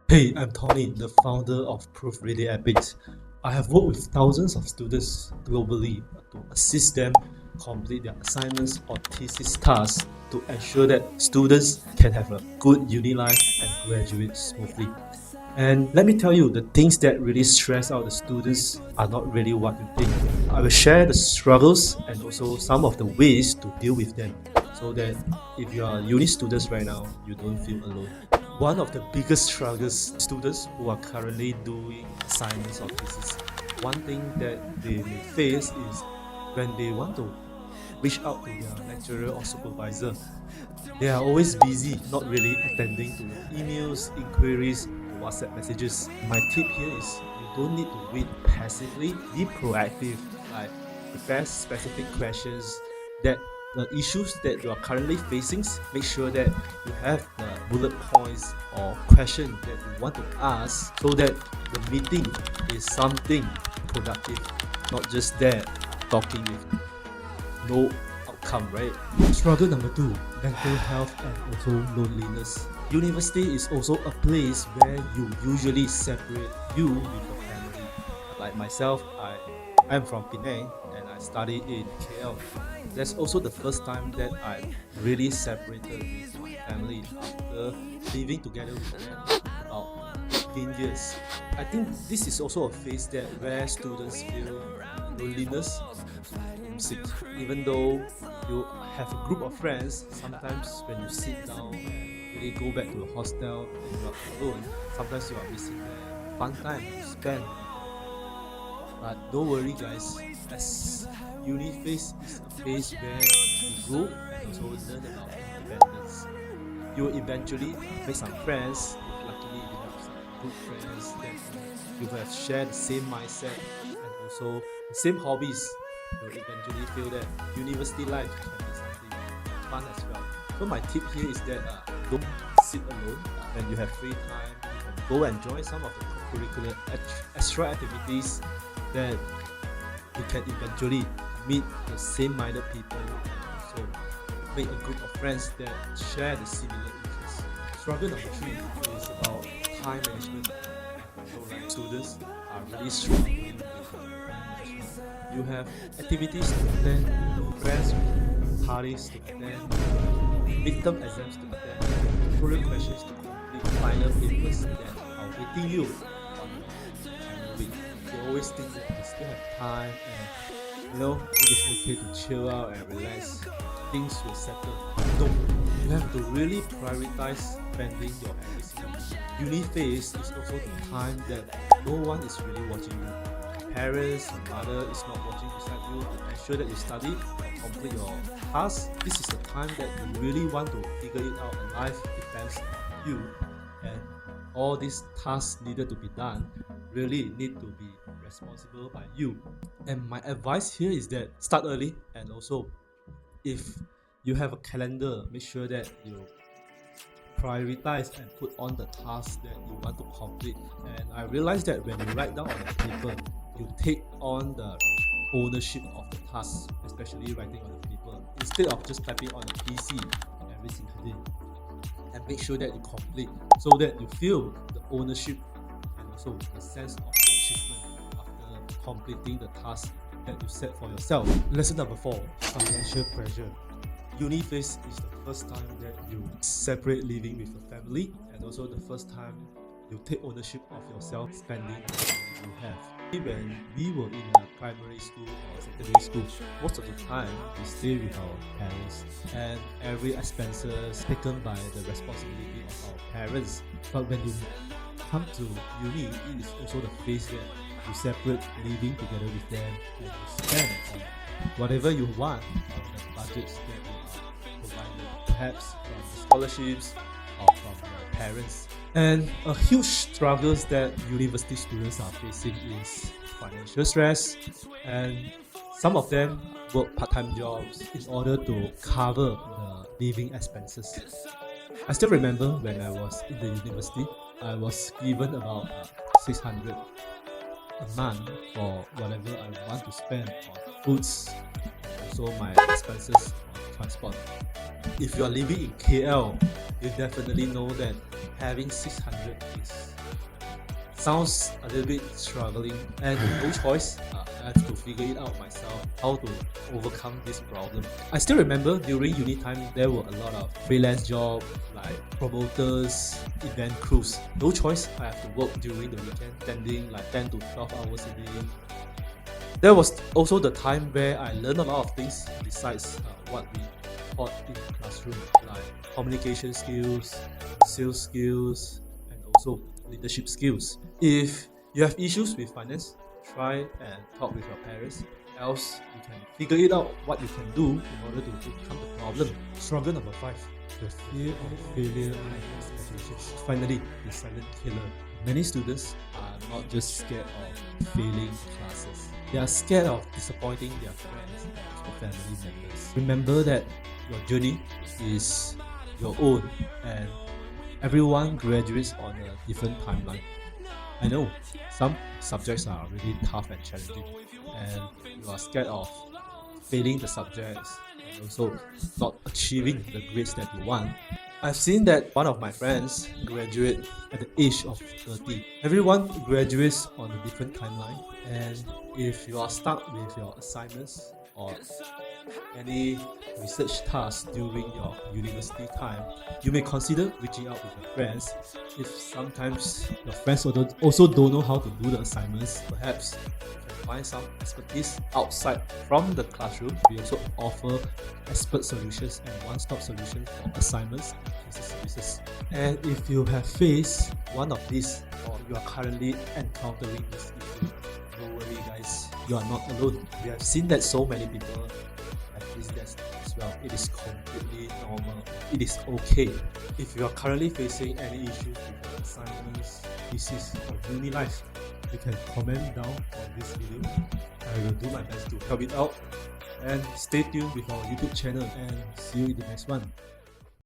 Hey, I'm Tony, the founder of Proofreadingepic. I have worked with thousands of students globally to assist them complete their assignments or thesis tasks to ensure that students can have a good uni life and graduate smoothly. And let me tell you, the things that really stress out the students are not really what you think. I will share the struggles and also some of the ways to deal with them so that if you are uni students right now, you don't feel alone. One of the biggest struggles students who are currently doing assignments or thesis, one thing that they may face is when they want to reach out to their lecturer or supervisor. They are always busy, not really attending to emails, inquiries, or WhatsApp messages. My tip here is you don't need to wait passively, be proactive, like prepare specific questions that the issues that you are currently facing, make sure that you have the bullet points or question that you want to ask so that the meeting is something productive, not just there talking with no outcome, right? Struggle number two, mental health and also loneliness. University is also a place where you usually separate you with your family. Like myself, I'm from Penang and I study in KL. That's also the first time that I really separated with my family after living together with them about 15 years. I think this is also a phase that where students feel loneliness and homesick. Even though you have a group of friends, sometimes when you sit down and really go back to the hostel and you are alone, sometimes you are missing the fun time to spend. But don't worry guys, as uni phase is a phase where you grow and also learn about independence. You will eventually make some friends. If luckily you have some good friends that you have shared the same mindset and also the same hobbies, you will eventually feel that university life can be something fun as well. So my tip here is that don't sit alone. When you have free time, you can go and join some of the curricular extra activities that you can eventually meet the same-minded people and also make a group of friends that share the similar interests. Struggle number three is about time management. So like students are really struggling with time management. You have activities to attend, friends, parties to attend, midterm exams to attend, tutorial questions to complete, final papers that are waiting you on the final week. You always think that you still have time and it is okay to chill out and relax. Things will settle. No, you have to really prioritize spending your every single day. Uni phase is also the time that no one is really watching you. Parents, your mother is not watching beside you to ensure that you study and complete your tasks. This is the time that you really want to figure it out and life depends on you. And all these tasks needed to be done really need to be responsible by you. And my advice here is that start early and also if you have a calendar, make sure that you prioritize and put on the tasks that you want to complete. And I realized that when you write down on a paper, you take on the ownership of the task, especially writing on the paper, instead of just typing on a PC every single day. And make sure that you complete so that you feel the ownership and also the sense of achievement after completing the task that you set for yourself. Lesson number 4, financial pressure. Uni phase is the first time that you separate living with your family and also the first time you take ownership of yourself spending the money you have. When we were in a primary school or secondary school, most of the time we stay with our parents and every expenses taken by the responsibility of our parents. But when you come to uni, it is also the phase that you separate living together with them and you spend on whatever you want on the budgets that you are provided, perhaps from the scholarships or from your parents. And a huge struggles that university students are facing is financial stress, and some of them work part-time jobs in order to cover the living expenses. I still remember when I was in the university, I was given about 600 a month for whatever I want to spend on foods and also my expenses on transport. If you are living in KL, you definitely know that having 600 sounds a little bit struggling, and no choice, I have to figure it out myself how to overcome this problem. I still remember during uni time there were a lot of freelance jobs like promoters, event crews. No choice, I have to work during the weekend, spending like 10 to 12 hours a day. There was also the time where I learned a lot of things besides what we taught in the classroom, like communication skills, sales skills, and also leadership skills. If you have issues with finance, try and talk with your parents, else you can figure it out what you can do in order to overcome the problem. Struggle number 5, the fear of failure and expectations. Finally, the silent killer. Many students are not just scared of failing classes. They are scared of disappointing their friends and family members. Remember that your journey is your own, and everyone graduates on a different timeline. I know some subjects are really tough and challenging, and you are scared of failing the subjects and also not achieving the grades that you want. I've seen that one of my friends graduate at the age of 30. Everyone graduates on a different timeline, and if you are stuck with your assignments or any research tasks during your university time, you may consider reaching out with your friends. If sometimes your friends also don't know how to do the assignments, perhaps you can find some expertise outside from the classroom. We also offer expert solutions and one-stop solutions for assignments and thesis services. And if you have faced one of these, or you are currently encountering this issue, don't worry guys, you are not alone. We have seen that so many people have faced that as well. It is completely normal. It is okay. If you are currently facing any issues with your assignments, thesis, or uni life, you can comment down on this video. I will do my best to help it out. And stay tuned with our YouTube channel, and see you in the next one.